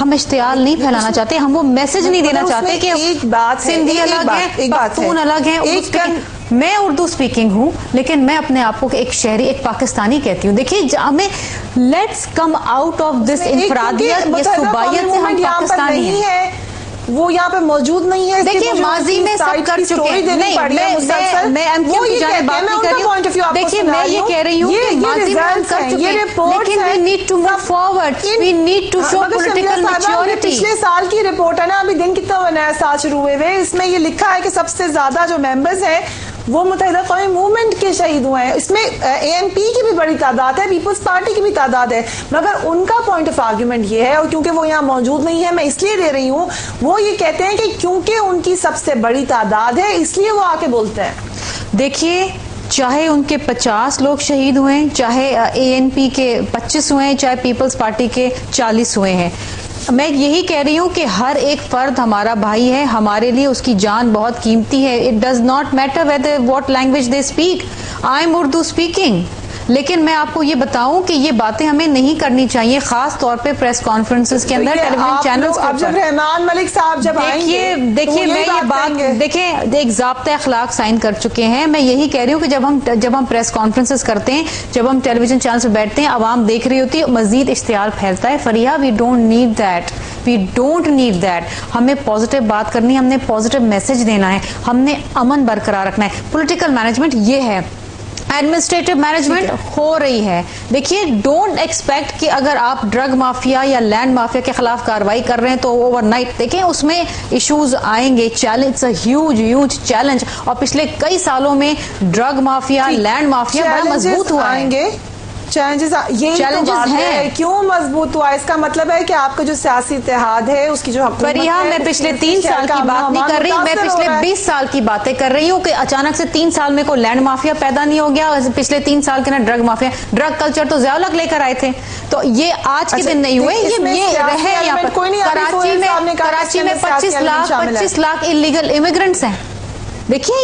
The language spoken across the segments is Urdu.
ہم اشتعال نہیں پھیلانا چاہتے, ہم وہ میسج نہیں دینا چاہتے کہ ایک بات ہے, سندھی الگ ہے, پختون الگ ہے. میں اردو اسپیکنگ ہوں لیکن میں اپنے آپ کو ایک شہری, ایک پاکستانی کہتی ہوں. دیکھیے ہمیں let's come out of this انفرادیت, یہ صوبائیت سے ہم پاکستانی ہیں. وہ یہاں پہ موجود نہیں ہے. دیکھیے ماضی میں سب کر چکے ہیں. دیکھیے میں یہ کہہ رہی ہوں کہ ماضی میں ہم کر چکے ہیں لیکن we need to move forward, we need to show political maturity. پچھلے سال کی رپورٹ ہے نا, ابھی دن کتنا نیا سال شروع ہوئے ہوئے, اس میں یہ لکھا ہے کہ سب سے زیادہ جو ممبرز ہیں وہ متحدہ قومی موومنٹ کے شہید ہوئے ہیں. اس میں ANP کی بھی بڑی تعداد ہے, پیپلز پارٹی کی بھی تعداد ہے, مگر ان کا پوائنٹ آف آرگیومنٹ یہ ہے, اور کیونکہ وہ یہاں موجود نہیں ہے میں اس لیے دے رہی ہوں, وہ یہ کہتے ہیں کہ کیونکہ ان کی سب سے بڑی تعداد ہے اس لیے وہ آ کے بولتے ہیں. دیکھیے چاہے ان کے 50 لوگ شہید ہوئے, چاہے ANP کے 25 ہوئے, چاہے پیپلز پارٹی کے 40 ہوئے ہیں, میں یہی کہہ رہی ہوں کہ ہر ایک فرد ہمارا بھائی ہے, ہمارے لیے اس کی جان بہت قیمتی ہے. It does not matter whether what language they speak. I am Urdu speaking. لیکن میں آپ کو یہ بتاؤں کہ یہ باتیں ہمیں نہیں کرنی چاہیے, خاص طور پہ پریس کانفرنسز کے اندر, ٹیلی ویژن چینلز اب جب رحمان ملک صاحب جب آئیں گے, دیکھیے میں یہ بات, دیکھیں ایک ضابطۂ اخلاق سائن کر چکے ہیں. میں یہی کہہ رہی ہوں کہ جب ہم پریس کانفرنسز کرتے ہیں, جب ہم ٹیلی ویژن چینلز پہ بیٹھتے ہیں, عوام دیکھ رہی ہوتی ہے, مزید اشتعال پھیلتا ہے. Fariha we don't need that, we don't need that. ہمیں پازیٹیو بات کرنی ہے, ہم نے پازیٹیو میسج دینا ہے, ہم نے امن برقرار رکھنا ہے. پولیٹیکل مینجمنٹ یہ ہے, ایڈمنسٹریٹو مینجمنٹ ہو رہی ہے. دیکھیے ڈونٹ ایکسپیکٹ کہ اگر آپ ڈرگ مافیا یا لینڈ مافیا کے خلاف کارروائی کر رہے ہیں تو اوور نائٹ, دیکھیں اس میں ایشوز آئیں گے, چیلنج ہیوج چیلنج, اور پچھلے کئی سالوں میں ڈرگ مافیا, لینڈ مافیا بڑا مضبوط ہوا ہے. چیلنجز ہیں. کیوں مضبوط ہوا؟ اس کا مطلب ہے کہ آپ کا جو سیاسی اتحاد ہے اس کی جو حکومت ہے. فریحہ میں پچھلے 3 سال کی بات نہیں کر رہی, میں پچھلے 20 سال کی باتیں کر رہی ہوں کہ اچانک سے 3 سال میں کوئی لینڈ مافیا پیدا نہیں ہو گیا. پچھلے 3 سال کے نا ڈرگ مافیا, ڈرگ کلچر تو ضیاء الحق لے کر آئے تھے, تو یہ آج کے دن نہیں ہوئے, یہ رہے یہاں پر. کراچی میں 25 لاکھ انلیگل امیگرنٹس ہیں. دیکھیے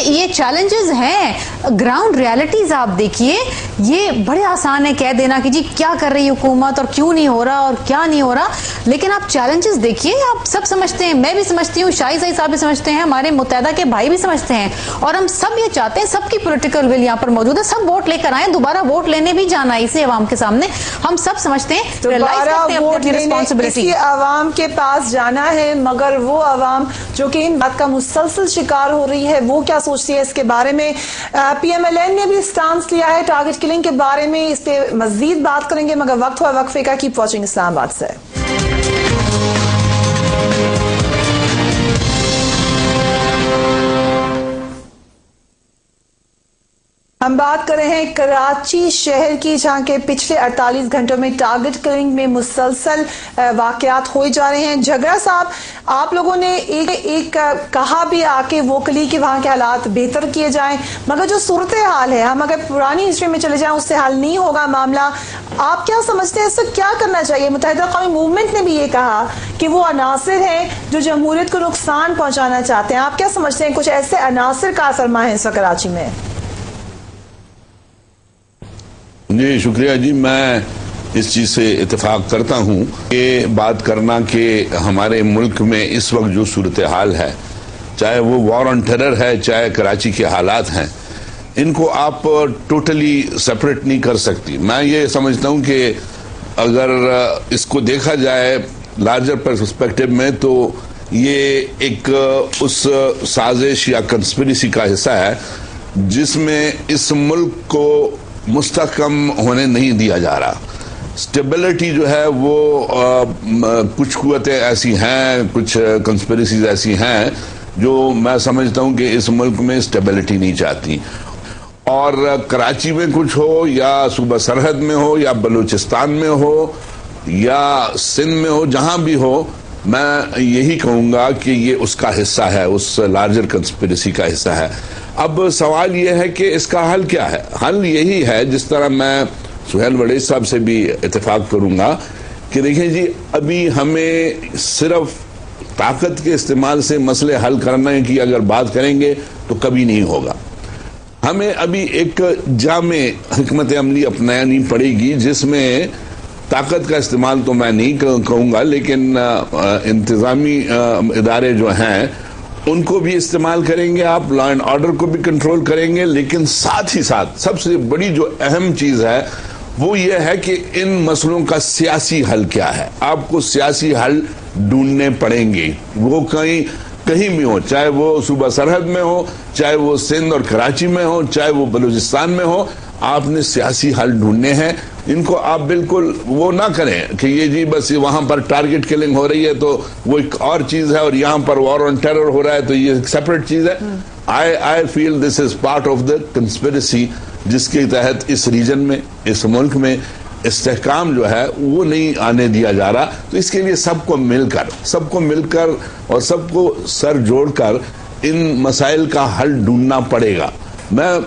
یہ چیلنجز ہیں, گراؤنڈ ریالٹیز آپ دیکھیے. یہ بڑے آسان ہے کہہ دینا کہ جی کیا کر رہی حکومت اور کیوں نہیں ہو رہا اور کیا نہیں ہو رہا, لیکن آپ چیلنجز دیکھیے. آپ سب سمجھتے ہیں, میں بھی سمجھتی ہوں, شاہی صاحب بھی سمجھتے ہیں, ہمارے متحدہ کے بھائی بھی سمجھتے ہیں, اور ہم سب یہ چاہتے ہیں, سب کی پولیٹیکل ول یہاں پر موجود ہے, سب ووٹ لے کر آئیں, دوبارہ ووٹ لینے بھی جانا ہے اسے عوام کے سامنے. ہم سب سمجھتے ہیں رسپانسبلٹی عوام کے پاس جانا ہے, مگر وہ عوام جو کہ ان بات کا مسلسل شکار ہو رہی ہے وہ کیا سوچتی ہے اس کے بارے میں. PMLN نے بھی سٹانس لیا ہے ٹارگٹ کلنگ کے بارے میں, اس پہ مزید بات کریں گے, مگر وقت ہوا وقفے کا. کیپ واچنگ اسلام آباد سے. ہم بات کر رہے ہیں کراچی شہر کی, جہاں کے پچھلے 48 گھنٹوں میں ٹارگٹ کلنگ میں مسلسل واقعات ہوئے جا رہے ہیں. جھگڑا صاحب, آپ لوگوں نے ایک کہا بھی آ کے ووکلی کہ وہاں کے حالات بہتر کیے جائیں, مگر جو صورتحال ہے, ہم اگر پرانی ہسٹری میں چلے جائیں اس سے حل نہیں ہوگا معاملہ. آپ کیا سمجھتے ہیں اس سے کیا کرنا چاہیے؟ متحدہ قومی موومنٹ نے بھی یہ کہا کہ وہ عناصر ہیں جو جمہوریت کو نقصان پہنچانا چاہتے ہیں. آپ کیا سمجھتے ہیں کچھ ایسے عناصر کا فرما ہے اس وقت کراچی میں؟ جی شکریہ جی, میں اس چیز سے اتفاق کرتا ہوں کہ بات کرنا کہ ہمارے ملک میں اس وقت جو صورتحال ہے, چاہے وہ وار آن ٹیرر ہے, چاہے کراچی کے حالات ہیں, ان کو آپ ٹوٹلی سپریٹ نہیں کر سکتی. میں یہ سمجھتا ہوں کہ اگر اس کو دیکھا جائے لارجر پرسپیکٹو میں تو یہ ایک اس سازش یا کنسپریسی کا حصہ ہے جس میں اس ملک کو مستحکم ہونے نہیں دیا جا رہا. سٹیبلٹی جو ہے وہ کچھ قوتیں ایسی ہیں, کچھ کنسپریسیز ایسی ہیں جو میں سمجھتا ہوں کہ اس ملک میں سٹیبلٹی نہیں چاہتی. اور کراچی میں کچھ ہو, یا صوبہ سرحد میں ہو, یا بلوچستان میں ہو, یا سندھ میں ہو, جہاں بھی ہو, میں یہی کہوں گا کہ یہ اس کا حصہ ہے, اس لارجر کنسپریسی کا حصہ ہے. اب سوال یہ ہے کہ اس کا حل کیا ہے؟ حل یہی ہے, جس طرح میں سہیل وڑیچ صاحب سے بھی اتفاق کروں گا کہ دیکھیں جی, ابھی ہمیں صرف طاقت کے استعمال سے مسئلے حل کرنے کی اگر بات کریں گے تو کبھی نہیں ہوگا. ہمیں ابھی ایک جامع حکمت عملی اپنانی پڑے گی جس میں طاقت کا استعمال تو میں نہیں کہوں گا، لیکن انتظامی ادارے جو ہیں ان کو بھی استعمال کریں گے، آپ لا اینڈ آرڈر کو بھی کنٹرول کریں گے، لیکن ساتھ ہی ساتھ سب سے بڑی جو اہم چیز ہے وہ یہ ہے کہ ان مسئلوں کا سیاسی حل کیا ہے. آپ کو سیاسی حل ڈھونڈنے پڑیں گے، وہ کہیں بھی ہو، چاہے وہ صوبہ سرحد میں ہو، چاہے وہ سندھ اور کراچی میں ہو، چاہے وہ بلوچستان میں ہو. آپ نے سیاسی حل ڈھونڈنے ہیں. ان کو آپ بالکل وہ نہ کریں کہ یہ جی بس وہاں پر ٹارگٹ کلنگ ہو رہی ہے تو وہ ایک اور چیز ہے، اور یہاں پر وار آن ٹیرر ہو رہا ہے تو یہ ایک سیپریٹ چیز ہے. I feel this is part of the conspiracy جس کے تحت اس ریجن میں، اس ملک میں استحکام جو ہے وہ نہیں آنے دیا جا رہا. تو اس کے لیے سب کو مل کر اور سب کو سر جوڑ کر ان مسائل کا حل ڈھونڈنا پڑے گا. میں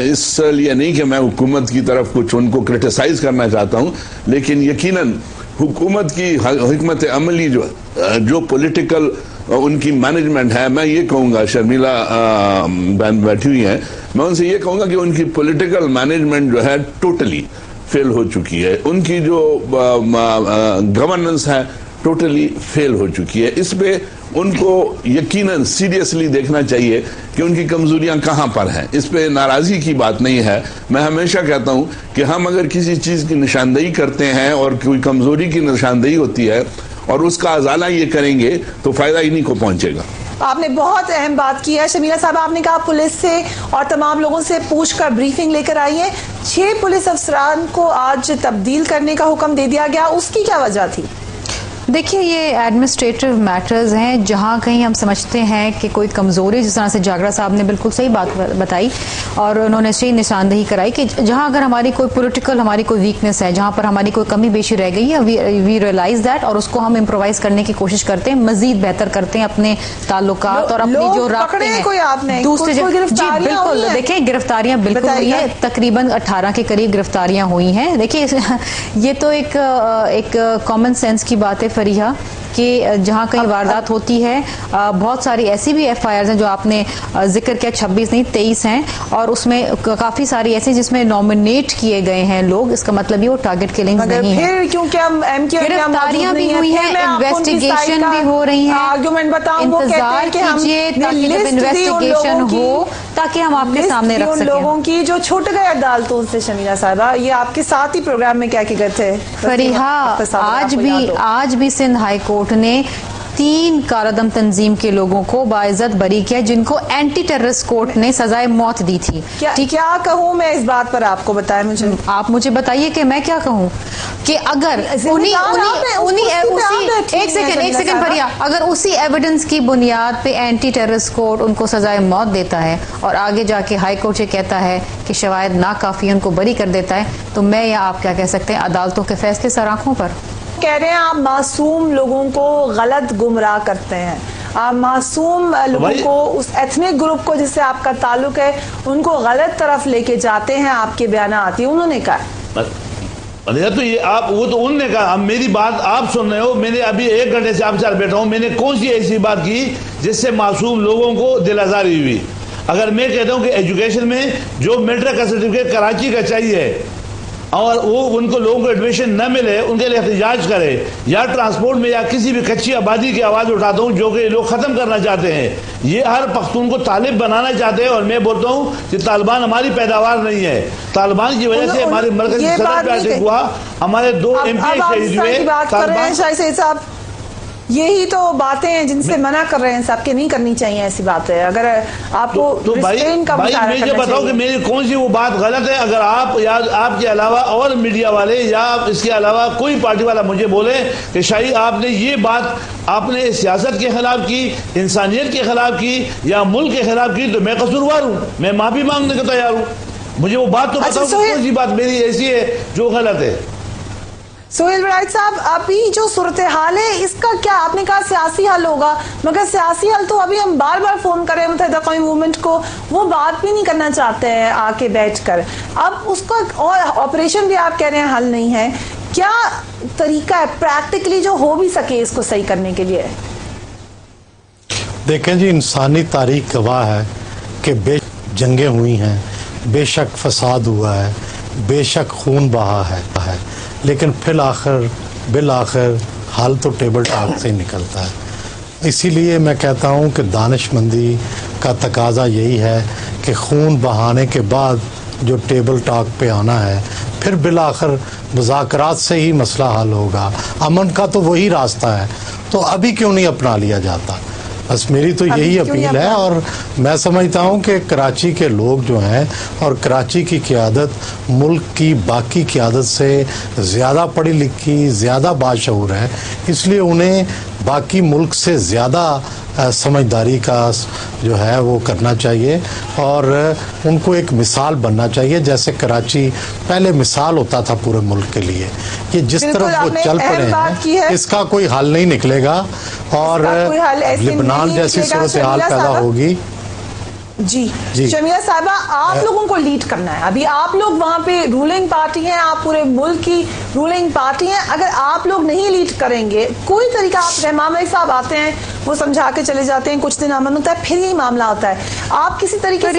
اس لیے نہیں کہ میں حکومت کی طرف کچھ ان کو کرٹیسائز کرنا چاہتا ہوں، لیکن یقیناً حکومت کی حکمت عملی جو پولیٹیکل ان کی مینجمنٹ ہے، میں یہ کہوں گا، شرمیلا بہن بیٹھی ہوئی ہیں، میں ان سے یہ کہوں گا کہ ان کی پولیٹیکل مینجمنٹ جو ہے ٹوٹلی فیل ہو چکی ہے. ان کی جو گورننس ہے ٹوٹلی فیل ہو چکی ہے. اس پہ ان کو یقیناً سیریسلی دیکھنا چاہیے کہ ان کی کمزوریاں کہاں پر ہیں. اس پہ ناراضی کی بات نہیں ہے. میں ہمیشہ کہتا ہوں کہ ہم اگر کسی چیز کی نشاندہی کرتے ہیں اور کوئی کمزوری کی نشاندہی ہوتی ہے اور اس کا ازالہ یہ کریں گے تو فائدہ انہی کو پہنچے گا. آپ نے بہت اہم بات کی ہے شمیلہ صاحب. آپ نے کہا پولیس سے اور تمام لوگوں سے پوچھ کر بریفنگ لے کر آئی ہے. 6 پولیس افسران کو آج تبدیل کرنے کا حکم دے دیا گیا، اس کی کیا وجہ تھی؟ دیکھیے، یہ ایڈمنسٹریٹو میٹرز ہیں. جہاں کہیں ہم سمجھتے ہیں کہ کوئی کمزوری، جس طرح سے جاگرا صاحب نے بالکل صحیح بات بتائی اور انہوں نے صحیح نشاندہی کرائی کہ جہاں اگر ہماری کوئی پولیٹیکل ہماری کوئی ویکنس ہے، جہاں پر ہماری کوئی کمی بیشی رہ گئی ہے، وی ریئلائز دیٹ، اور اس کو ہم امپرووائز کرنے کی کوشش کرتے ہیں، مزید بہتر کرتے ہیں اپنے تعلقات اور اپنی جو رابطے ہیں دوسرے. جی بالکل، دیکھیں گرفتاریاں بالکل ہوئی ہیں، تقریباً 18 کے قریب گرفتاریاں ہوئی ہیں. دیکھیے یہ تو ایک کامن سینس کی بات ہے فریحہ کہ جہاں کہیں واردات ہوتی ہے، بہت ساری ایسی بھی ایف آئی آرز ہیں جو آپ نے ذکر کیا، 26 نہیں 23 ہیں، اور اس میں کافی ساری ایسی جس میں نامنیٹ کیے گئے ہیں لوگ. اس کا مطلب یہ وہ ٹارگٹ کلنگ نہیں ہے. گرفتاریاں بھی ہوئی ہیں، انویسٹیگیشن بھی ہو رہی ہیں. انتظار کیجیے تاکہ جب انویسٹیگیشن ہو تاکہ ہم آپ کے سامنے رکھ سکیں. لوگوں کی جو چھوٹ گئے عدالتوں سے شمیلہ صاحبہ، یہ آپ کے ساتھ ہی پروگرام میں کیا کی گئے تھے فریحہ. آج بھی سندھ ہائی کورٹ نے 3 کالعدم تنظیم کے لوگوں کو باعزت بری کیا، جن کو اینٹی ٹیررسٹ کورٹ نے سزائے موت دی تھی. کیا کہوں میں اس بات پر؟ آپ کو بتائیں مجھے. آپ مجھے بتائیے کہ میں کیا کہوں کہ اگر ایک سیکنڈ فریحہ، اگر اسی ایویڈنس کی بنیاد پہ اینٹی ٹیررسٹ کورٹ ان کو سزائے موت دیتا ہے اور آگے جا کے ہائی کورٹ سے کہتا ہے کہ شواہد ناکافی، ان کو بری کر دیتا ہے، تو میں یا آپ کیا کہہ سکتے ہیں؟ عدالتوں کے فیصلے سر آنکھوں پر. کہہ رہے ہیں آپ معصوم لوگوں کو غلط گمراہ کرتے ہیں، آپ معصوم لوگوں کو، اس ایتھنک گروپ کو جس سے آپ کا تعلق ہے، ان کو غلط طرف لے کے جاتے ہیں. آپ کے بیانات یہ انہوں نے کہا. تو یہ آپ وہ تو انہوں نے کہا. اب میری بات آپ سن رہے ہو. میں نے ابھی 1 گھنٹے سے آپ ساتھ بیٹھا ہوں. میں نے کون سی ایسی بات کی جس سے معصوم لوگوں کو دل آزاری ہوئی؟ اگر میں کہتا ہوں کہ ایجوکیشن میں جو میٹرک کا سرٹیفکیٹ کراچی کا چاہیے اور وہ ان کو لوگوں کو ایڈمیشن نہ ملے، ان کے لیے احتجاج کرے، یا ٹرانسپورٹ میں یا کسی بھی کچی آبادی کی آواز اٹھاتا ہوں جو کہ لوگ ختم کرنا چاہتے ہیں. یہ ہر پختون کو طالب بنانا چاہتے ہیں، اور میں بولتا ہوں کہ طالبان ہماری پیداوار نہیں ہے. طالبان کی وجہ سے ہمارے مرکزی صدر پہ اٹیک ہوا، ہمارے 2 MP شہید ہوئے. یہی تو باتیں ہیں جن سے منع کر رہے ہیں صاحب کہ نہیں کرنی چاہیے ایسی باتیں. اگر آپ کو ریسٹرین کا مظاہرہ کرنا چاہیے. مجھے بتاؤ کہ میری کون سی وہ بات غلط ہے؟ اگر آپ یا آپ کے علاوہ اور میڈیا والے یا اس کے علاوہ کوئی پارٹی والا مجھے بولے کہ شاہی آپ نے یہ بات آپ نے سیاست کے خلاف کی، انسانیت کے خلاف کی یا ملک کے خلاف کی، تو میں قصوروار ہوں، میں معافی مانگنے کو تیار ہوں. مجھے وہ بات تو بتاؤ کہ کون سی بات میری ایسی ہے جو غلط ہے. سہیل وڑائچ صاحب، ابھی جو صورتحال ہے اس کا کیا؟ آپ نے کہا سیاسی حل ہوگا، مگر سیاسی حل تو ابھی ہم بار بار فون کریں متحدہ قومی موومنٹ کو، وہ بات بھی نہیں کرنا چاہتے ہیں آ کے بیٹھ کر. اب اس کا اور آپریشن بھی آپ کہہ رہے ہیں حل نہیں ہے. کیا طریقہ ہے پریکٹیکلی جو ہو بھی سکے اس کو صحیح کرنے کے لیے؟ دیکھیں جی، انسانی تاریخ گواہ ہے کہ بے جنگیں ہوئی ہیں، بے شک فساد ہوا ہے، بے شک خون بہا ہے، لیکن بالآخر حل تو ٹیبل ٹاک سے ہی نکلتا ہے. اسی لیے میں کہتا ہوں کہ دانش مندی کا تقاضا یہی ہے کہ خون بہانے کے بعد جو ٹیبل ٹاک پہ آنا ہے پھر بالآخر مذاکرات سے ہی مسئلہ حل ہوگا. امن کا تو وہی راستہ ہے, تو ابھی کیوں نہیں اپنا لیا جاتا؟ بس میری تو یہی اپیل ہے. اور میں سمجھتا ہوں کہ کراچی کے لوگ جو ہیں اور کراچی کی قیادت ملک کی باقی قیادت سے زیادہ پڑھی لکھی, زیادہ باشعور ہے, اس لیے انہیں باقی ملک سے زیادہ سمجھداری کا جو ہے وہ کرنا چاہیے اور ان کو ایک مثال بننا چاہیے. جیسے کراچی پہلے مثال ہوتا تھا پورے ملک کے لیے. یہ جس طرح وہ چل پڑے ہیں اس کا کوئی حل نہیں نکلے گا اور لبنان جیسی صورتحال پیدا ہوگی. جی شمیلہ صاحبہ, آپ لوگوں کو لیڈ کرنا ہے. ابھی آپ لوگ وہاں پہ رولنگ پارٹی ہیں, آپ پورے ملک کی رولنگ پارٹی ہیں. اگر آپ لوگ نہیں لیڈ کریں گے کوئی طریقہ, آپ رحمان ملک صاحب آتے ہیں وہ سمجھا کے چلے جاتے ہیں, کچھ دن امن ہوتا ہے, پھر یہی معاملہ ہوتا ہے. آپ کسی طریقے سے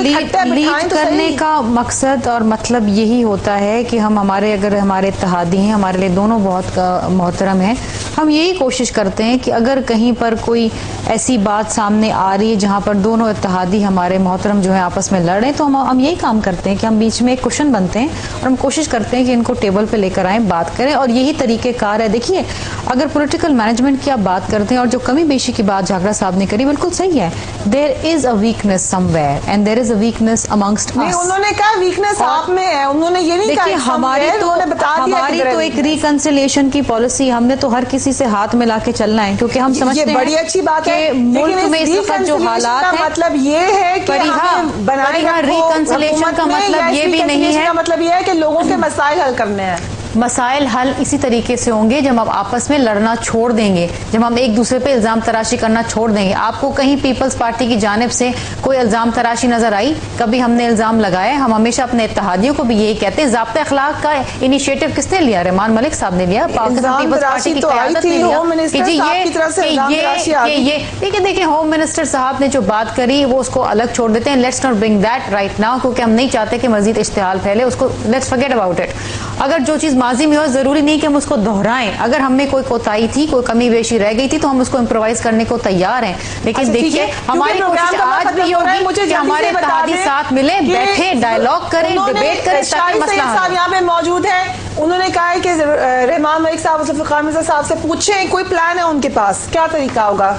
لیڈ کرنے کا مقصد اور مطلب یہی ہوتا ہے کہ ہم اگر ہمارے اتحادی ہیں, ہمارے لیے دونوں بہت محترم ہیں, ہم یہی کوشش کرتے ہیں کہ اگر کہیں پر کوئی ایسی بات سامنے آ رہی ہے جہاں پر دونوں اتحادی ہمارے محترم جو ہیں آپس میں لڑ رہے ہیں, تو ہم یہی کام کرتے ہیں کہ ہم بیچ میں ایک کشن بنتے ہیں اور ہم کوشش کرتے ہیں کہ ان کو ٹیبل پہ لے کر آئیں, بات کریں. اور یہی طریقہ کار ہے. دیکھیے اگر پولیٹیکل مینجمنٹ کی آپ بات کرتے ہیں اور جو کمی بیشی کی بات جھاگرا صاحب نے کری, بالکل صحیح ہے. There is a weakness somewhere and there is a weakness amongst us. انہوں نے کہا ویکنیس آپ میں ہے, انہوں نے یہ نہیں کہا. ہماری تو ایک ریکنسیلیشن کی پالیسی, ہم نے تو ہر کسی سے ہاتھ ملا کے چلنا ہے, کیونکہ ہم سمجھتے ہیں بڑی اچھی بات ہے ملک میں اس وقت جو حالات ہیں, مطلب یہ ہے کہ ریکنسیلیشن کا مطلب یہ بھی نہیں ہے, مطلب یہ ہے کہ لوگوں کے مسائل حل کرنے ہیں. مسائل حل اسی طریقے سے ہوں گے جب ہم آپس میں لڑنا چھوڑ دیں گے, جب ہم ایک دوسرے پہ الزام تراشی کرنا چھوڑ دیں گے. آپ کو کہیں پیپلز پارٹی کی جانب سے کوئی الزام تراشی نظر آئی؟ کبھی ہم نے الزام لگایا؟ ہم ہمیشہ اپنے اتحادیوں کو بھی یہی کہتے ہیں. ضابطۂ اخلاق کا انیشیٹو کس نے لیا؟ رحمان ملک صاحب نے لیا, پاکستان پیپلز پارٹی کی قیادت نے لیا. دیکھیں ہوم منسٹر صاحب نے جو بات کری وہ اس کو الگ چھوڑ دیتے ہیں. Let's not bring that right now, کیونکہ ہم نہیں چاہتے کہ مزید اشتعال پھیلے. اس کو لیٹس فرگیٹ اباؤٹ اٹ. اگر جو چیز ماضی میں ہو ضروری نہیں کہ ہم اس کو دہرائیں. اگر ہم میں کوئی کوتاہی تھی, کوئی کمی بیشی رہ گئی تھی, تو ہم اس کو امپرووائز کرنے کو تیار ہیں. لیکن دیکھیے ہماری کوشش آج بھی ہوگی کہ ہمارے اتحادی ساتھ ملیں, بیٹھے, ڈائیلاگ کریں, ڈیبیٹ کریں تاکہ مسئلہ صاحب یہاں پہ موجود ہیں. انہوں نے کہا ہے کہ رحمان ملک صاحب ذوالفقار مرزا صاحب سے پوچھیں کوئی پلان ہے ان کے پاس, کیا طریقہ ہوگا؟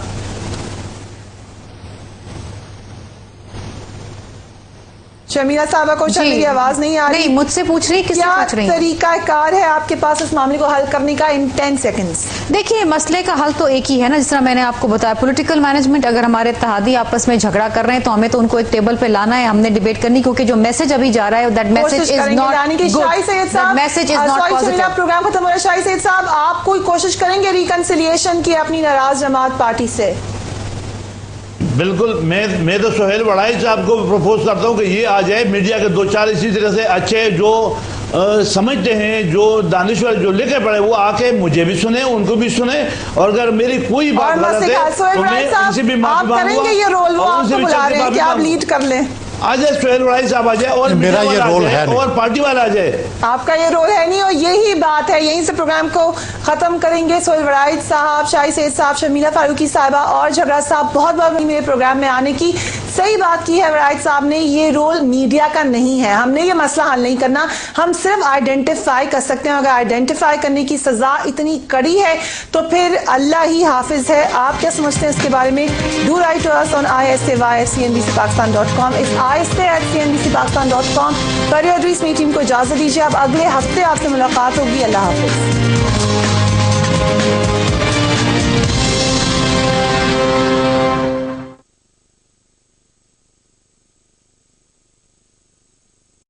شمیلہ صاحبہ کو شاید میری آواز نہیں آ رہی. نہیں, مجھ سے پوچھ رہی, کس سے پوچھ رہی؟ کیا طریقہ کار ہے آپ کے پاس اس معاملے کو حل کرنے کا ان 10 سیکنڈز؟ دیکھیے مسئلے کا حل تو ایک ہی ہے نا, جس طرح میں نے آپ کو بتایا. پولیٹیکل مینجمنٹ, اگر ہمارے اتحادی آپس میں جھگڑا کر رہے ہیں تو ہمیں تو ان کو ایک ٹیبل پہ لانا ہے, ہم نے ڈیبیٹ کرنی, کیونکہ جو میسج ابھی جا رہا ہے that message is not good. Programme ختم ہو رہا ہے. شاہی سید صاحب, آپ کوئی کوشش کریں گے ریکنسیلیشن کی اپنی ناراض جماعت پارٹی سے؟ بالکل, میں تو سہیل وڑائی صاحب کو پروپوز کرتا ہوں کہ یہ آ جائے, میڈیا کے 2-4 اسی طرح سے اچھے جو سمجھتے ہیں, جو دانشور, جو لکھے پڑھے, وہ آ کے مجھے بھی سنیں, ان کو بھی سنیں, اور اگر میری کوئی بات غلط ہے تو میں ان سے بھی معافی مانگوں گا اور ان سے بھی معافی مانگوں. آ جائے سہیل وڑائی صاحب, آ جائے, اور میرا یہ رول ہے اور پارٹی والا آ جائے. آپ کا یہ رول ہے نہیں, اور یہی بات ہے. یہیں سے پروگرام کو ختم کریں گے. سہیل وڑائی صاحب, شاہی سید صاحب, شمیلہ فاروقی صاحبہ اور جھگڑا صاحب, بہت بہت میرے پروگرام میں آنے کی. صحیح بات کی ہے وڑائی صاحب نے, یہ رول میڈیا کا نہیں ہے. ہم نے یہ مسئلہ حل نہیں کرنا, ہم صرف آئیڈینٹیفائی کر سکتے ہیں. اگر آئیڈینٹیفائی کرنے کی سزا اتنی کڑی ہے تو پھر اللہ ہی حافظ ہے. آپ کیا سمجھتے ہیں اس کے بارے میں؟ Do write to us on ISAY@cnbcpakistan.com. اس ISAY@cnbcpakistan.com پر ادریس میری ٹیم کو اجازت دیجیے. اب اگلے ہفتے آپ سے ملاقات ہوگی. اللہ حافظ.